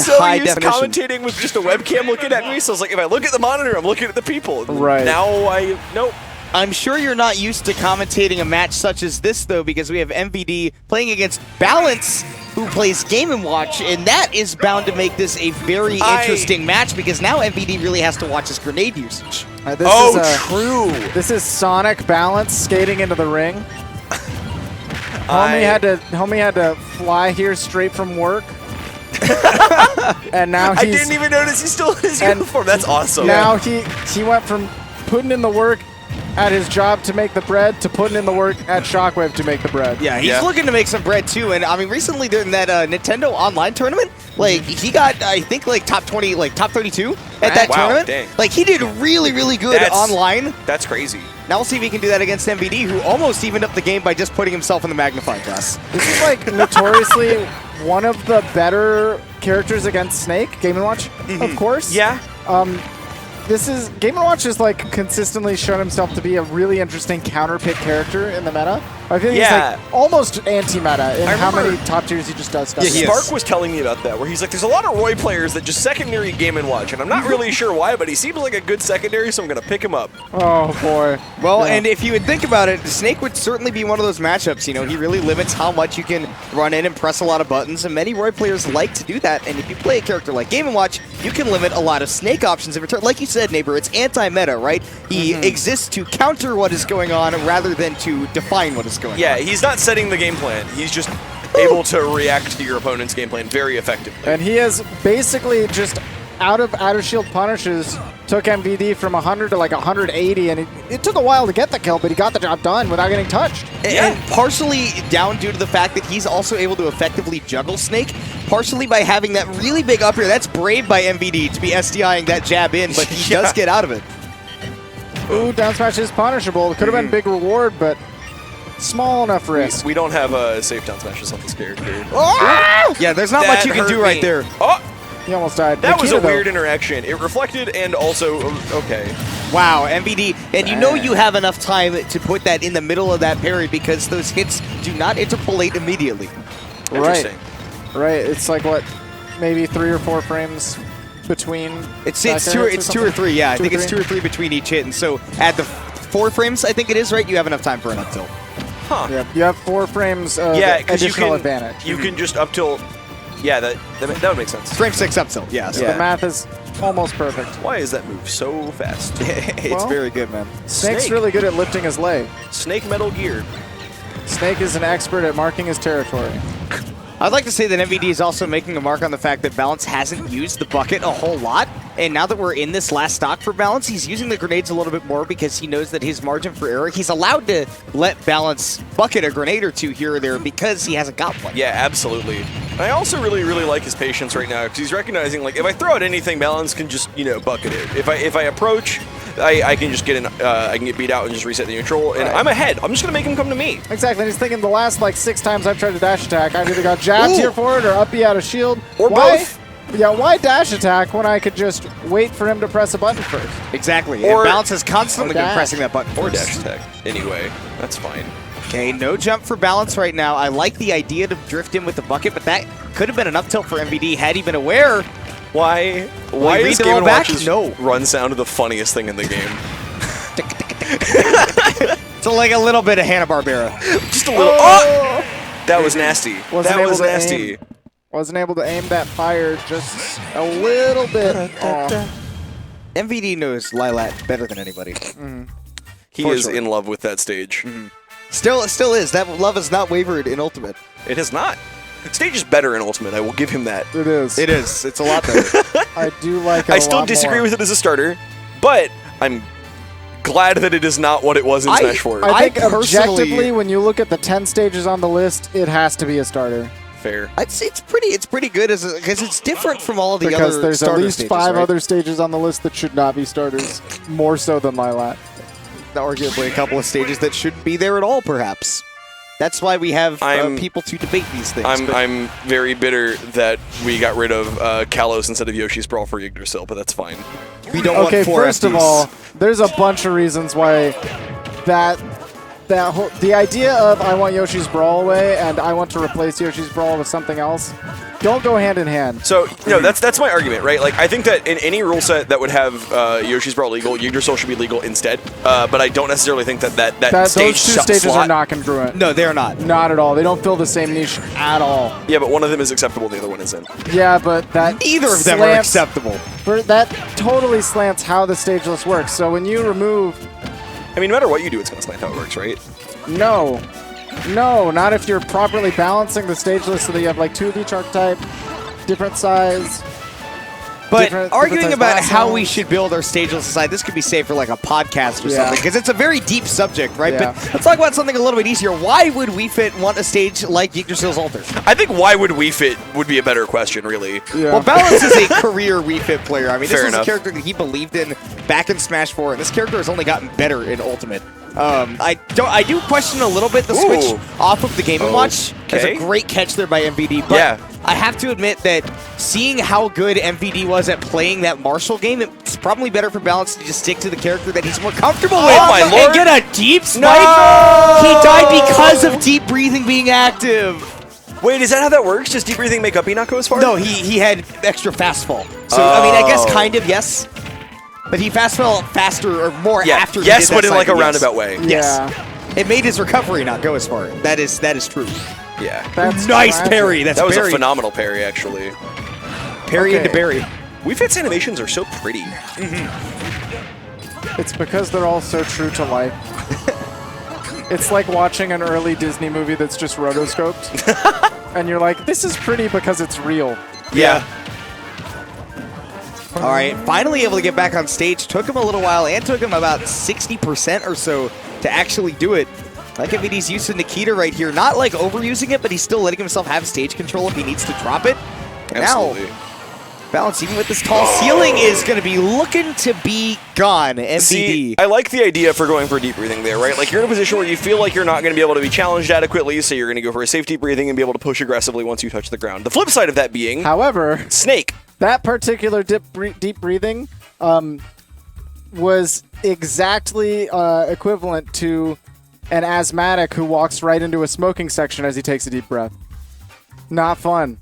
so used definition. commentating with just a webcam looking at me, so I was like, if I look at the monitor, I'm looking at the people. Right. Now nope. I'm sure you're not used to commentating a match such as this, though, because we have MVD playing against Balance, who plays Game & Watch, and that is bound to make this a very interesting match, because now MVD really has to watch his grenade usage. True. This is Sonic Balance skating into the ring. Homie had to fly here straight from work. And now I didn't even notice he's still in his uniform. That's awesome. Now he went from putting in the work at his job to make the bread to putting in the work at Shockwave to make the bread. Yeah, he's looking to make some bread too. And I mean, recently during that Nintendo Online tournament, like he got, I think, like top 20, like top 32 at that tournament. Dang. Like he did really, really good online. That's crazy. Now we'll see if he can do that against MVD, who almost evened up the game by just putting himself in the magnifying glass. This is like notoriously one of the better characters against Snake, Game & Watch, of course. Yeah. This is Game & Watch has like consistently shown himself to be a really interesting counter pick character in the meta. I think he's like almost anti-meta in how many top tiers he just does stuff. Yeah, Spark was telling me about that, where he's like, there's a lot of Roy players that just secondary Game & Watch, and I'm not really sure why, but he seems like a good secondary, so I'm going to pick him up. Oh, boy. Well, and if you would think about it, Snake would certainly be one of those matchups. You know, he really limits how much you can run in and press a lot of buttons, and many Roy players like to do that. And if you play a character like Game & Watch, you can limit a lot of Snake options in return. Like you said, Neighbor, it's anti-meta, right? He exists to counter what is going on rather than to define what is going on. Yeah, he's not setting the game plan. He's just able to react to your opponent's game plan very effectively. And he has basically just out of shield punishes took MVD from 100 to like 180, and it took a while to get the kill, but he got the job done without getting touched. And partially down due to the fact that he's also able to effectively juggle Snake, partially by having that really big up air. That's brave by MVD to be SDIing that jab in, but he does get out of it. Ooh, down smash is punishable. It could have been a big reward, but small enough risk. We don't have a safe down smashes on this character. Oh! Yeah, there's not much you can do right there. Oh! He almost died. That was a weird interaction. It reflected and also, okay. Wow, MVD. And you know you have enough time to put that in the middle of that parry because those hits do not interpolate immediately. Interesting. Right. It's like, what, maybe 3 or 4 frames between? It's two or three, yeah. I think it's 2 or 3 between each hit. And so at the 4 frames, I think it is, right? You have enough time for an up tilt. Huh. Yeah, you have 4 frames of additional advantage. You can just up tilt. Yeah, that would make sense. Frame 6 up tilt, yeah. So the math is almost perfect. Why is that move so fast? It's very good, man. Snake's really good at lifting his leg. Snake Metal Gear. Snake is an expert at marking his territory. I'd like to say that MVD is also making a mark on the fact that Balance hasn't used the bucket a whole lot. And now that we're in this last stock for Balance, he's using the grenades a little bit more because he knows that his margin for error, he's allowed to let Balance bucket a grenade or two here or there because he hasn't got one. Yeah, absolutely. I also really, really like his patience right now because he's recognizing, like, if I throw out anything, Balance can just, you know, bucket it. If I approach, I can just get I can get beat out and just reset the neutral, and I'm ahead. I'm just gonna make him come to me. Exactly. And he's thinking the last like 6 times I've tried to dash attack, I've either got jabbed here forward or up B out of shield. Or both. Yeah, why dash attack when I could just wait for him to press a button first? Exactly. And Balance has constantly been pressing that button Or first. dash attack. Anyway, that's fine. Okay, no jump for Balance right now. I like the idea to drift in with the bucket, but that could have been an up tilt for MVD had he been aware. Why is Game & Watch's run sound the funniest thing in the game? So like a little bit of Hanna-Barbera. Just a little. Oh! That was nasty. That was nasty. Wasn't able to aim that fire just a little bit off. MVD knows Lilat better than anybody. He is in love with that stage. Still is. That love has not wavered in Ultimate. It has not. Stage is better in Ultimate. I will give him that. It is. It is. It's a lot better. I do like it I still disagree with it as a starter, but I'm glad that it is not what it was in Smash 4. I think objectively, when you look at the 10 stages on the list, it has to be a starter. Fair. It's pretty good because it's different from all the other Because there's at least stages, 5 right? other stages on the list that should not be starters, more so than Lilat. Arguably a couple of stages that shouldn't be there at all, perhaps. That's why we have people to debate these things. I'm very bitter that we got rid of Kalos instead of Yoshi's Brawl for Yggdrasil, but that's fine. We don't want 4 first of all, there's a bunch of reasons why that the idea of I want Yoshi's Brawl away and I want to replace Yoshi's Brawl with something else don't go hand in hand. So, that's my argument, right? Like, I think that in any rule set that would have Yoshi's Brawl legal, Yggdrasil should be legal instead. But I don't necessarily think that stage those two stages slot, are not congruent. No, they're not. Not at all. They don't fill the same niche at all. Yeah, but one of them is acceptable, the other one isn't. Yeah, but that Neither of them are acceptable. That totally slants how the stageless works. So when you remove... I mean, no matter what you do, it's going to slant how it works, right? No. No, not if you're properly balancing the stageless so that you have like 2 of each archetype, different size. But arguing different about size how we battles. should build our stageless society, this could be saved for like a podcast or something, because it's a very deep subject, right? Yeah. But let's talk about something a little bit easier. Why would Wii Fit want a stage like Yggdrasil's Altars? I think why would Wii Fit would be a better question, really. Yeah. Well, Balance is a career Wii Fit player. I mean, this Fair is enough. a character that he believed in back in Smash 4, and this character has only gotten better in Ultimate. I do question a little bit the switch off of the Game & Watch. That's a great catch there by MVD. But I have to admit that seeing how good MVD was at playing that Marshall game, it's probably better for Balance to just stick to the character that he's more comfortable with. my lord. And get a deep spike. No! He died because of deep breathing being active. Wait, is that how that works? Does deep breathing make Uppy not go as far? No, he had extra fast fall. So, I mean, I guess kind of, yes. But he fast fell faster or more after he did yes, that but in like a cycle, yes. roundabout way. Yes. It made his recovery not go as far. That is true. Yeah. That's Nice tragic. parry. That's That was Barry. a phenomenal parry, actually. Parry Okay. into Barry. Wii Fit's animations are so pretty. It's because they're all so true to life. It's like watching an early Disney movie that's just rotoscoped. And you're like, this is pretty because it's real. Yeah. All right, finally able to get back on stage. Took him a little while and took him about 60% or so to actually do it. Like MVD's use of Nikita right here. Not like overusing it, but he's still letting himself have stage control if he needs to drop it. And Absolutely. now, Balance, even with this tall ceiling, is going to be looking to be gone. MVD. See, I like the idea for going for deep breathing there, right? Like, you're in a position where you feel like you're not going to be able to be challenged adequately, so you're going to go for a safe deep breathing and be able to push aggressively once you touch the ground. The flip side of that being, However, Snake. that particular deep breathing was exactly equivalent to an asthmatic who walks right into a smoking section as he takes a deep breath. Not fun.